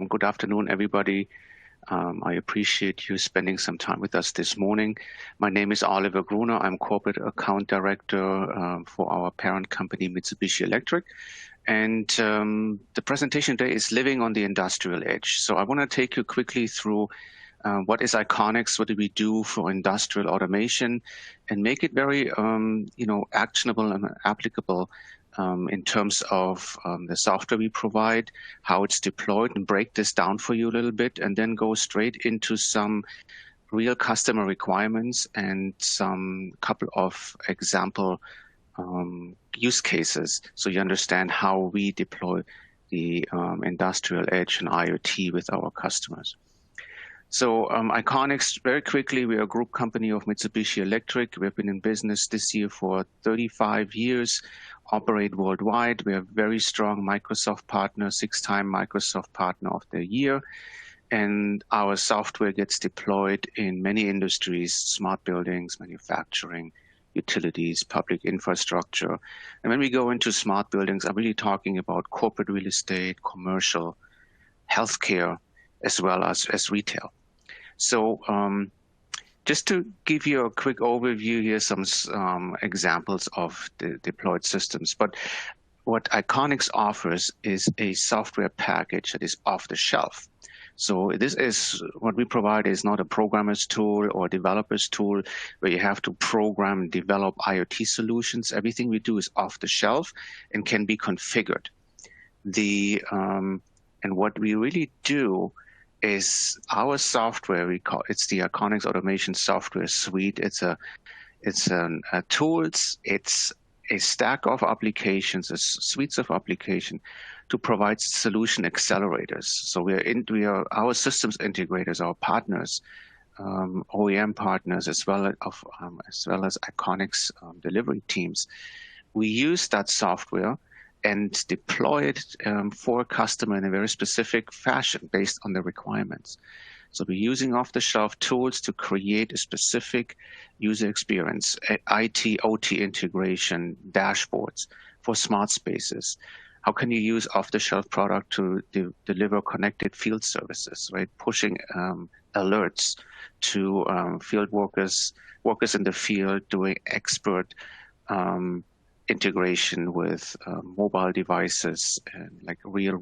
Good afternoon, everybody. I appreciate you spending some time with us this morning. My name is Oliver Gruner. I'm Corporate Account Director for our parent company, Mitsubishi Electric. And the presentation today is Living on the Industrial Edge. So I want to take you quickly through what is Iconics, what do we do for industrial automation, and make it very actionable and applicable in terms of the software we provide, how it's deployed, and break this down for you a little bit, and then go straight into some real customer requirements and some couple of example use cases so you understand how we deploy the industrial edge and IoT with our customers. So Iconics, very quickly, we are a group company of Mitsubishi Electric. We've been in business this year for 35 years, operate worldwide. We are a very strong Microsoft partner, 6-time Microsoft Partner of the Year. And our software gets deployed in many industries, smart buildings, manufacturing, utilities, public infrastructure. And when we go into smart buildings, I'm really talking about corporate real estate, commercial, healthcare, as well as retail. So just to give you a quick overview here, some examples of the deployed systems. But what Iconics offers is a software package that is off the shelf. So this is what we provide is not a programmer's tool or developer's tool where you have to program and develop IoT solutions. Everything we do is off the shelf and can be configured. And what we really do is our software. It's the Iconics Automation Software Suite. It's a tools. It's a stack of applications, suites of application to provide solution accelerators. So we are our systems integrators, our partners, OEM partners, as well as Iconics delivery teams. We use that software and deploy it for a customer in a very specific fashion based on the requirements. So we're using off-the-shelf tools to create a specific user experience, IT, OT integration, dashboards for smart spaces. How can you use off-the-shelf product to deliver connected field services, right? Pushing alerts to field workers in the field doing expert integration with mobile devices and like real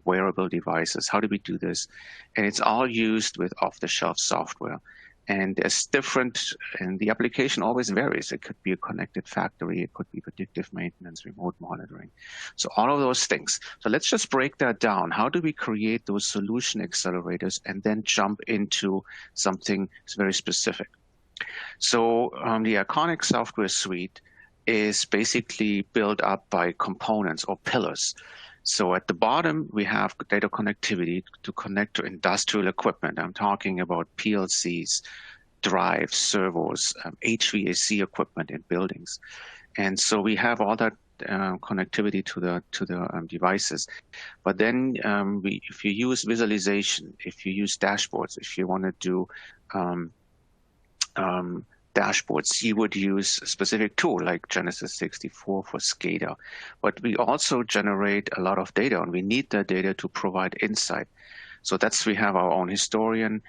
wearable devices. How do we do this? And it's all used with off-the-shelf software. And it's different, and the application always varies. It could be a connected factory, it could be predictive maintenance, remote monitoring. So all of those things. So let's just break that down. How do we create those solution accelerators and then jump into something very specific? So the Iconics software suite is basically built up by components or pillars. So at the bottom, we have data connectivity to connect to industrial equipment. I'm talking about PLCs, drives, servos, HVAC equipment in buildings. And so we have all that connectivity to the devices. But then if you use visualization, if you use dashboards, if you want to do dashboards, you would use a specific tool like Genesis 64 for SCADA. But we also generate a lot of data, and we need that data to provide insight. So we have our own historian.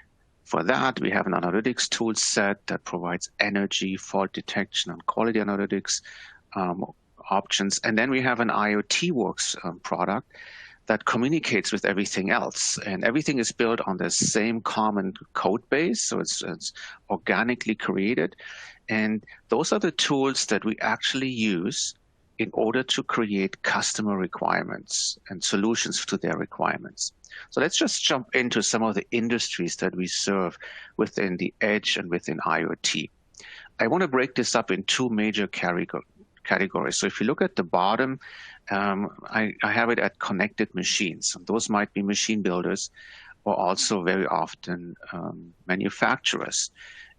For that, we have an analytics tool set that provides energy, fault detection, and quality analytics options. And then we have an IoT Works product that communicates with everything else. And everything is built on the same common code base, so it's organically created. And those are the tools that we actually use in order to create customer requirements and solutions to their requirements. So let's just jump into some of the industries that we serve within the edge and within IoT. I want to break this up in two major categories. So if you look at the bottom, I have it at connected machines. Those might be machine builders or also very often manufacturers.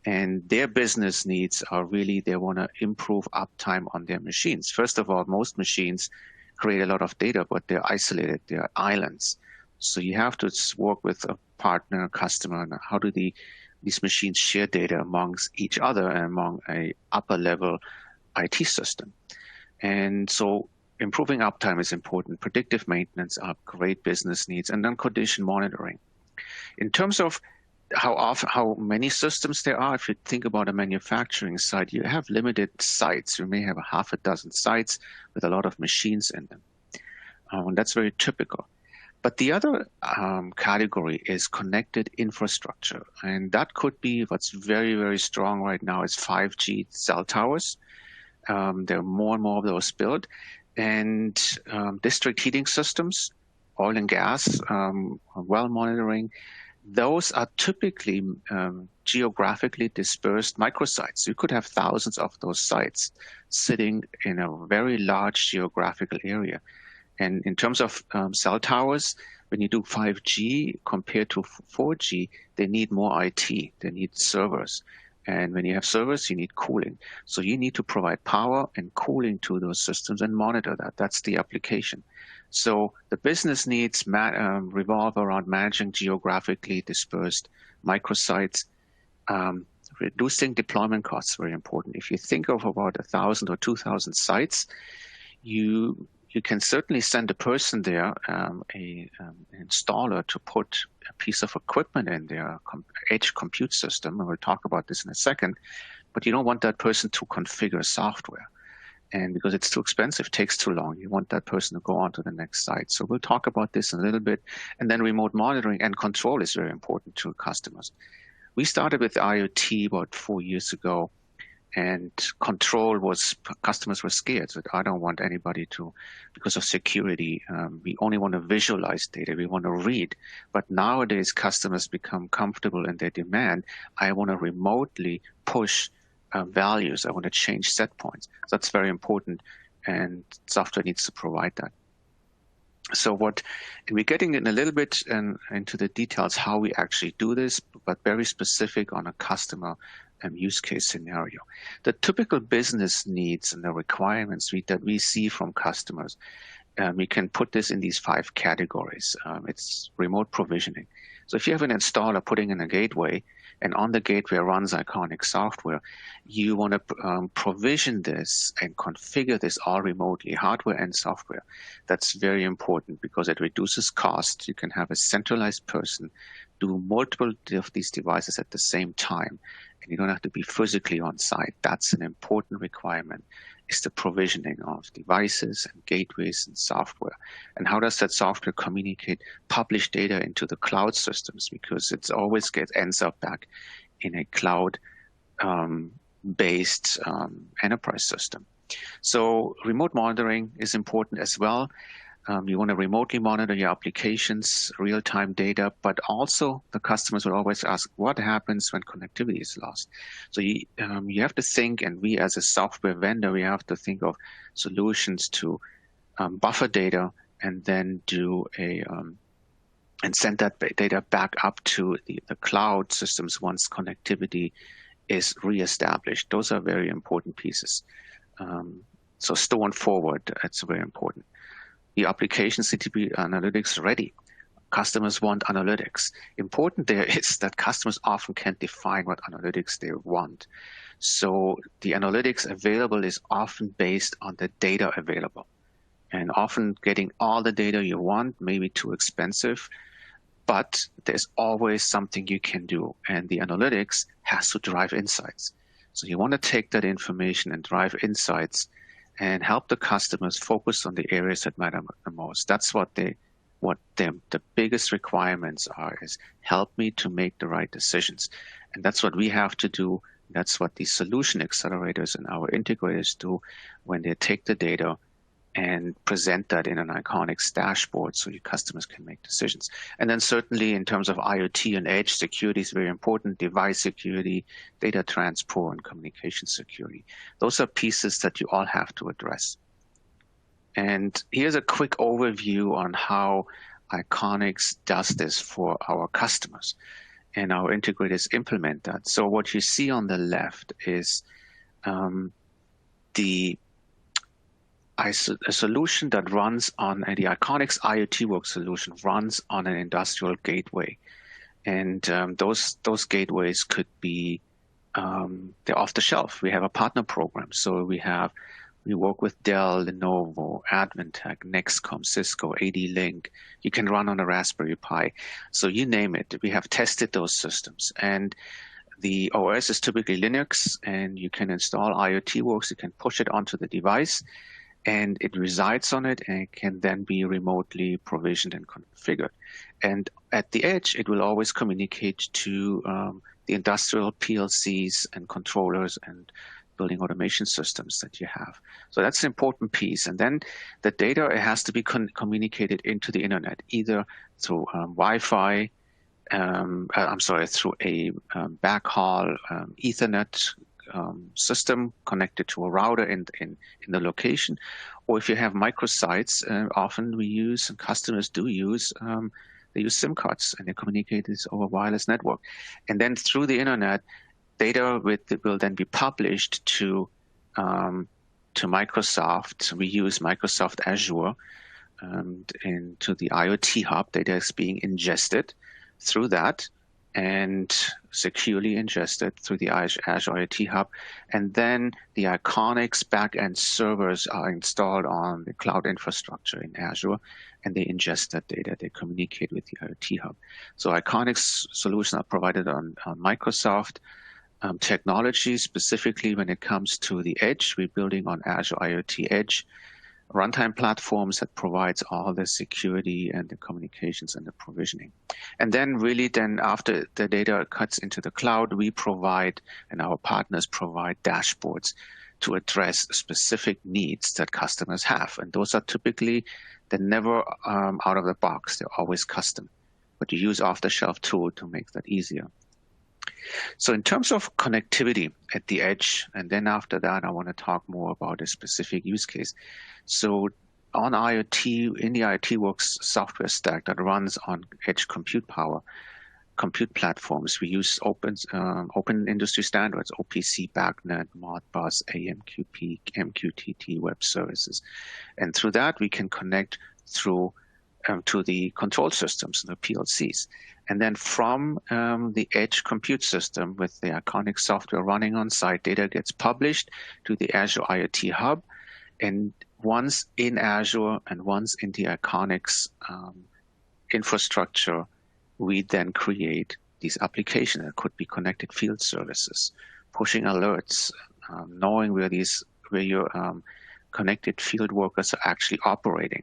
And their business needs are really, they want to improve uptime on their machines. First of all, most machines create a lot of data, but they're isolated, they're islands. So you have to work with a partner, customer, and how do these machines share data amongst each other and among a upper level IT system. And so improving uptime is important. Predictive maintenance are great business needs, and then condition monitoring. In terms of how many systems there are, if you think about a manufacturing site, you have limited sites. You may have a half a dozen sites with a lot of machines in them. And that's very typical. But the other category is connected infrastructure. And that could be what's very, very strong right now is 5G cell towers. There are more and more of those built. And district heating systems, oil and gas, well monitoring. Those are typically geographically dispersed microsites. You could have thousands of those sites sitting in a very large geographical area. And in terms of cell towers, when you do 5G compared to 4G, they need more IT. They need servers. And when you have servers, you need cooling. So you need to provide power and cooling to those systems and monitor that. That's the application. So the business needs revolve around managing geographically dispersed microsites. Reducing deployment costs, very important. If you think of about 1,000 or 2,000 sites, you can certainly send a person there, an installer, to put a piece of equipment in their edge compute system, and we'll talk about this in a second, but you don't want that person to configure software. And because it's too expensive, takes too long, you want that person to go on to the next site. So we'll talk about this in a little bit. And then remote monitoring and control is very important to customers. We started with IoT about 4 years ago, and control was, customers were scared. So I don't want anybody to, because of security, we only want to visualize data, we want to read. But nowadays, customers become comfortable in their demand. I want to remotely push values. I want to change set points. So that's very important, and software needs to provide that. So we're getting in a little bit into the details how we actually do this, but very specific on a customer use case scenario. The typical business needs and the requirements that we see from customers, we can put this in these 5 categories. It's remote provisioning. So if you have an installer putting in a gateway, and on the gateway runs Iconic software, you want to provision this and configure this all remotely, hardware and software. That's very important because it reduces cost. You can have a centralized person do multiple of these devices at the same time, and you don't have to be physically on site. That's an important requirement, is the provisioning of devices and gateways and software. And how does that software communicate, publish data into the cloud systems? Because it always ends up back in a cloud based enterprise system. So remote monitoring is important as well. You want to remotely monitor your applications, real-time data, but also the customers will always ask, what happens when connectivity is lost? So you have to think, and we as a software vendor, we have to think of solutions to buffer data and then do and send that data back up to the cloud systems once connectivity is reestablished. Those are very important pieces. So store and forward, that's very important. The applications need to be analytics ready. Customers want analytics. Important there is that customers often can't define what analytics they want. So the analytics available is often based on the data available. And often getting all the data you want may be too expensive, but there's always something you can do. And the analytics has to drive insights. So you want to take that information and drive insights and help the customers focus on the areas that matter the most. That's what the biggest requirements are, is help me to make the right decisions. And that's what we have to do. That's what the solution accelerators and our integrators do when they take the data and present that in an Iconics dashboard so your customers can make decisions. And then certainly in terms of IoT and edge, security is very important, device security, data transport, and communication security. Those are pieces that you all have to address. And here's a quick overview on how Iconics does this for our customers, and our integrators implement that. So what you see on the left is a solution that runs on the Iconics IoT Work solution runs on an industrial gateway. And those gateways could be, they're off the shelf. We have a partner program. So we have We work with Dell, Lenovo, Advantech, Nexcom, Cisco, AD-Link. You can run on a Raspberry Pi. So you name it. We have tested those systems. And the OS is typically Linux, and you can install IoT Works. You can push it onto the device, and it resides on it, and it can then be remotely provisioned and configured. And at the edge, it will always communicate to the industrial PLCs and controllers and building automation systems that you have. So that's an important piece. And then the data, it has to be communicated into the internet, either through Wi-Fi, through a backhaul Ethernet system connected to a router in the location, or if you have microsites, often we use, and customers do use, they use SIM cards, and they communicate this over wireless network. And then through the internet, data will then be published to Microsoft. We use Microsoft Azure, and into the IoT Hub. Data is being ingested through that and securely ingested through the Azure IoT Hub. And then the Iconics backend servers are installed on the cloud infrastructure in Azure, and they ingest that data. They communicate with the IoT Hub. So Iconics solutions are provided on Microsoft technology. Specifically when it comes to the edge, we're building on Azure IoT Edge runtime platforms that provides all the security and the communications and the provisioning. And then really then after the data cuts into the cloud, we provide, and our partners provide, dashboards to address specific needs that customers have. And those are typically, they're never out of the box. They're always custom. But you use off-the-shelf tool to make that easier. So in terms of connectivity at the edge, and then after that, I want to talk more about a specific use case. So on IoT, in the IoT Works software stack that runs on edge compute power, compute platforms, we use open industry standards, OPC, BACnet, Modbus, AMQP, MQTT web services. And through that, we can connect through to the control systems, the PLCs. And then from the edge compute system with the Iconic software running on site, data gets published to the Azure IoT Hub. And once in Azure and once in the Iconics infrastructure, we then create these applications that could be connected field services, pushing alerts, knowing where your connected field workers are actually operating,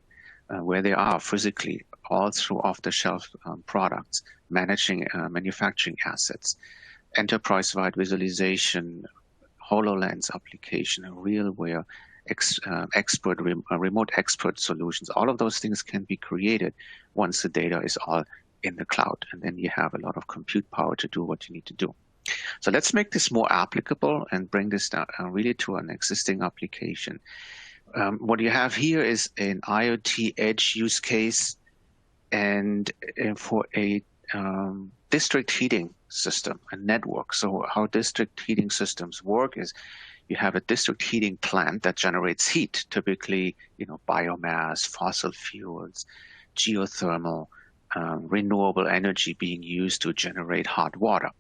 where they are physically, all through off-the-shelf products, managing manufacturing assets, enterprise-wide visualization, HoloLens application, RealWare, remote expert solutions. All of those things can be created once the data is all in the cloud, and then you have a lot of compute power to do what you need to do. So let's make this more applicable and bring this down really to an existing application. What you have here is an IoT edge use case, and for a district heating system, a network. So how district heating systems work is you have a district heating plant that generates heat, typically, biomass, fossil fuels, geothermal, renewable energy being used to generate hot water.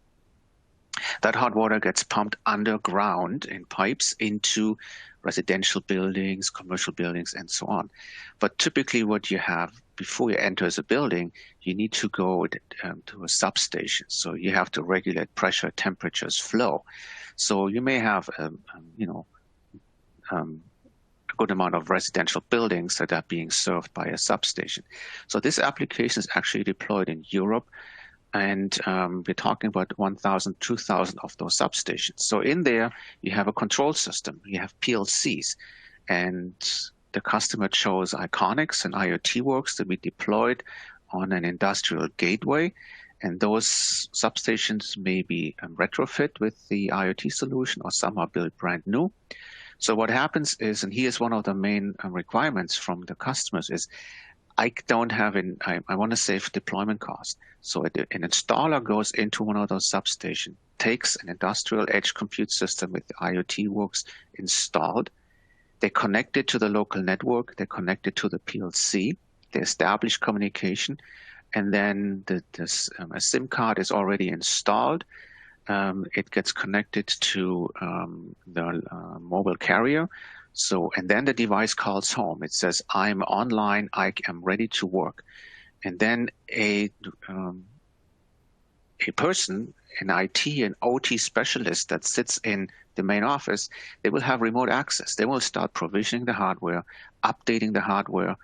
That hot water gets pumped underground in pipes into residential buildings, commercial buildings, and so on. But typically what you have before you enter a building, you need to go to a substation. So you have to regulate pressure, temperatures, flow. So you may have, a good amount of residential buildings that are being served by a substation. So this application is actually deployed in Europe. And we're talking about 1,000, 2,000 of those substations. So in there, you have a control system. You have PLCs. And the customer chose Iconics and IoT Works to be deployed on an industrial gateway. And those substations may be retrofit with the IoT solution, or some are built brand new. So what happens is, and here's one of the main requirements from the customers is, I don't have I want to save deployment cost. So an installer goes into one of those substations, takes an industrial edge compute system with the IoT Works installed. They connect it to the local network. They connect it to the PLC. They establish communication. And then a SIM card is already installed. It gets connected to the mobile carrier. So, and then the device calls home. It says, I'm online, I am ready to work. And then a person, an IT and OT specialist that sits in the main office, they will have remote access. They will start provisioning the hardware, updating the hardware,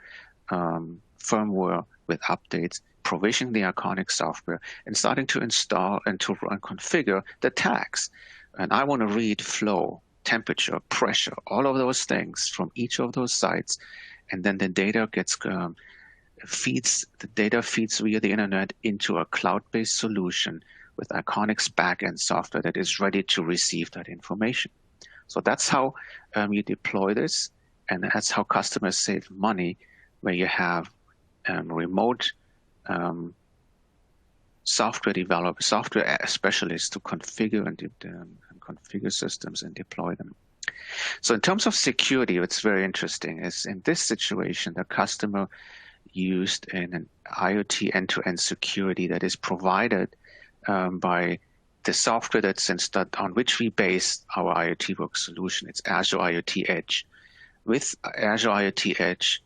firmware with updates, provisioning the Iconic software, and starting to install and to run, configure the tags. And I want to read flow, temperature, pressure, all of those things from each of those sites. And then the data gets feeds via the internet into a cloud-based solution with Iconic's backend software that is ready to receive that information. So that's how you deploy this, and that's how customers save money, where you have remote software specialists to configure and configure systems and deploy them. So in terms of security, what's very interesting is in this situation, the customer used in an IoT end-to-end security that is provided by the software that's installed on which we base our IoT work solution. It's Azure IoT Edge. With Azure IoT Edge,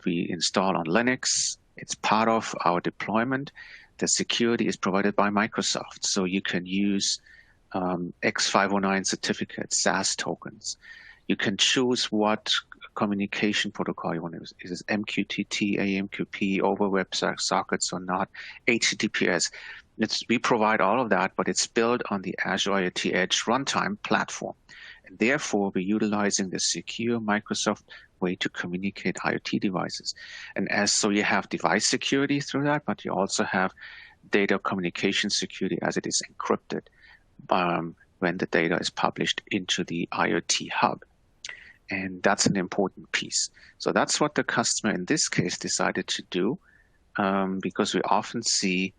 we install on Linux. It's part of our deployment. The security is provided by Microsoft, so you can use X509 certificates, SAS tokens. You can choose what communication protocol you want to use. Is it MQTT, AMQP, over web sockets or not, HTTPS? We provide all of that, but it's built on the Azure IoT Edge runtime platform. And therefore, we're utilizing the secure Microsoft way to communicate IoT devices. And so you have device security through that, but you also have data communication security as it is encrypted when the data is published into the IoT hub. And that's an important piece. So that's what the customer in this case decided to do, because we often see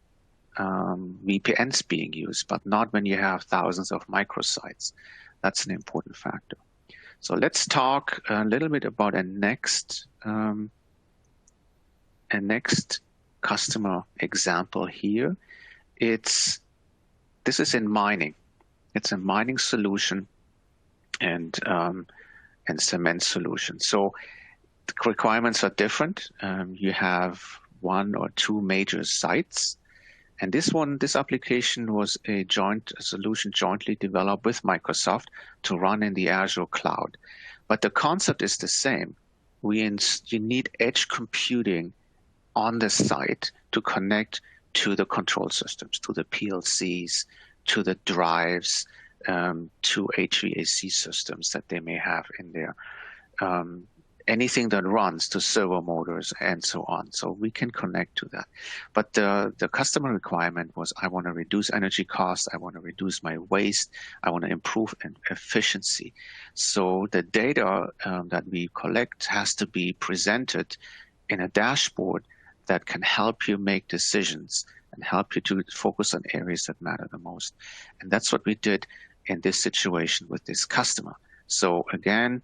VPNs being used, but not when you have thousands of microsites. That's an important factor. So let's talk a little bit about a next customer example here. This is in mining. It's a mining solution and cement solution. So the requirements are different. You have one or two major sites. And this application was a solution jointly developed with Microsoft to run in the Azure cloud. But the concept is the same. You need edge computing on the site to connect to the control systems, to the PLCs, to the drives, to HVAC systems that they may have in there. Anything that runs, to servo motors and so on. So we can connect to that. But the customer requirement was, I want to reduce energy costs, I want to reduce my waste, I want to improve efficiency. So the data that we collect has to be presented in a dashboard that can help you make decisions and help you to focus on areas that matter the most. And that's what we did in this situation with this customer. So again,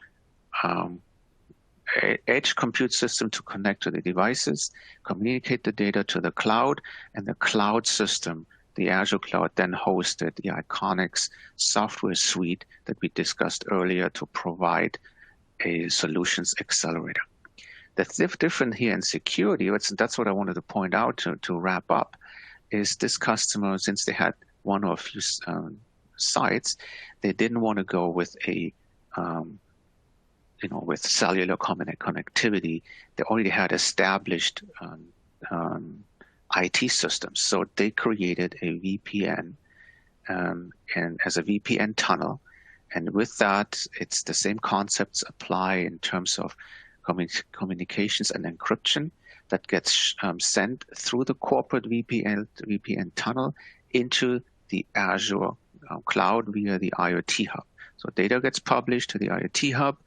edge compute system to connect to the devices, communicate the data to the cloud, and the cloud system, the Azure cloud, then hosted the Iconics software suite that we discussed earlier to provide a solutions accelerator. That's different here in security. That's what I wanted to point out to wrap up, is this customer, since they had one or a few sites, they didn't want to go with with cellular connectivity. They already had established IT systems. So they created a VPN and as a VPN tunnel. And with that, it's the same concepts apply in terms of communications and encryption that gets sent through the corporate VPN tunnel into the Azure cloud via the IoT hub. So data gets published to the IoT hub.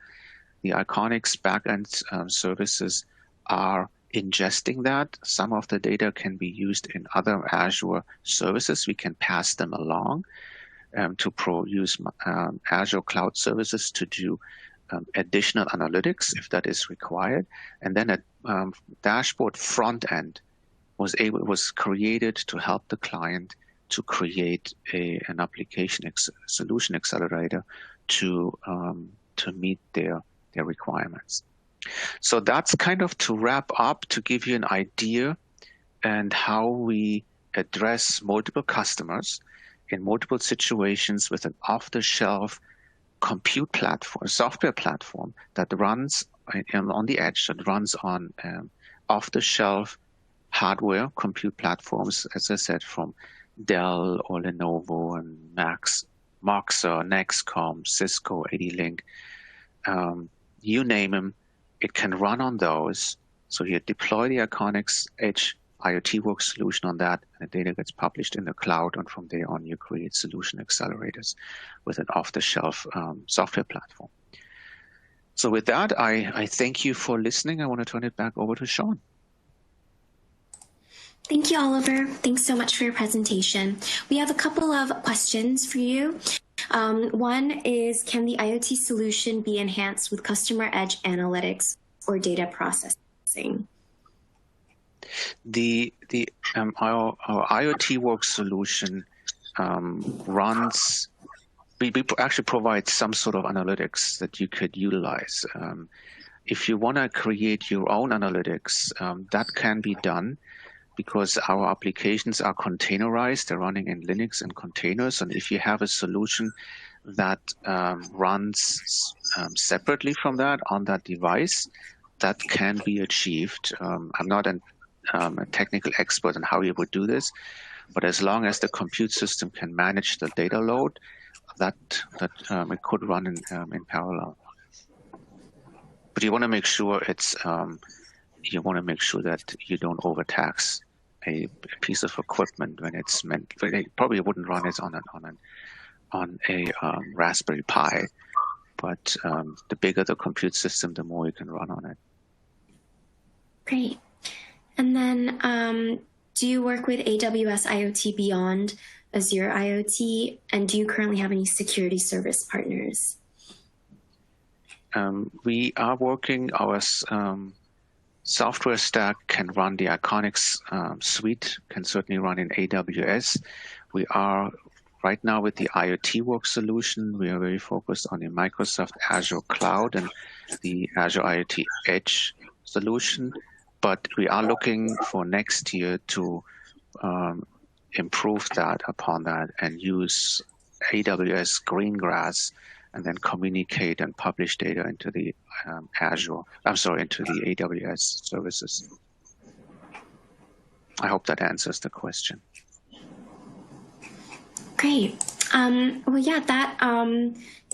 The Iconics backend services are ingesting that. Some of the data can be used in other Azure services. We can pass them along to use Azure cloud services to do additional analytics if that is required. And then a dashboard front end was created to help the client to create an application solution accelerator to to meet their requirements. So that's kind of to wrap up, to give you an idea and how we address multiple customers in multiple situations with an off-the-shelf compute platform, software platform that runs on the edge, that runs on off-the-shelf hardware compute platforms, as I said, from Dell or Lenovo and Maxar, Nexcom, Cisco, AD-Link, you name them, it can run on those. So you deploy the Iconix Edge IoT Work solution on that, and the data gets published in the cloud, and from there on you create solution accelerators with an off-the-shelf software platform. So with that, I thank you for listening. I want to turn it back over to Sean. Thank you, Oliver. Thanks so much for your presentation. We have a couple of questions for you. One is, can the IoT solution be enhanced with customer edge analytics or data processing? Our IoT Work solution runs. We actually provide some sort of analytics that you could utilize. If you want to create your own analytics, that can be done, because our applications are containerized. They're running in Linux and containers. And if you have a solution that runs separately from that on that device, that can be achieved. I'm not a technical expert on how you would do this, but as long as the compute system can manage the data load, that it could run in parallel. But you want to make sure you want to make sure that you don't overtax a piece of equipment when it's meant. They probably wouldn't run it on a Raspberry Pi, but the bigger the compute system, the more you can run on it. Great. And then, do you work with AWS IoT beyond Azure IoT, and do you currently have any security service partners? We are working. Our software stack can run the Iconix suite, can certainly run in AWS. We are right now with the IoT Work solution. We are very focused on the Microsoft Azure Cloud and the Azure IoT Edge solution. But we are looking for next year to improve that upon that and use AWS Greengrass, and then communicate and publish data into the into the AWS services. I hope that answers the question. Great. Well, yeah, that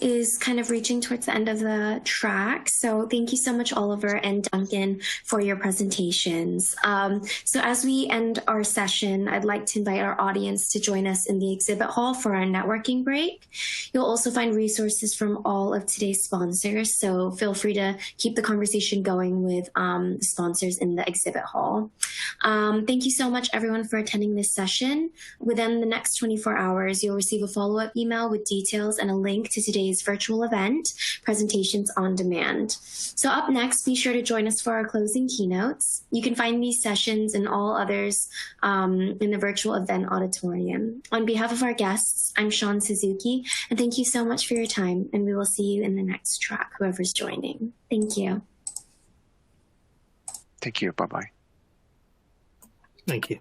is kind of reaching towards the end of the track. So thank you so much, Oliver and Duncan, for your presentations. So as we end our session, I'd like to invite our audience to join us in the exhibit hall for our networking break. You'll also find resources from all of today's sponsors, so feel free to keep the conversation going with sponsors in the exhibit hall. Thank you so much, everyone, for attending this session. Within the next 24 hours, you'll receive a follow-up email with details and a link to today's virtual event, Presentations on Demand. So up next, be sure to join us for our closing keynotes. You can find these sessions and all others in the virtual event auditorium. On behalf of our guests, I'm Sean Suzuki, and thank you so much for your time, and we will see you in the next track, whoever's joining. Thank you. Thank you. Bye-bye. Thank you.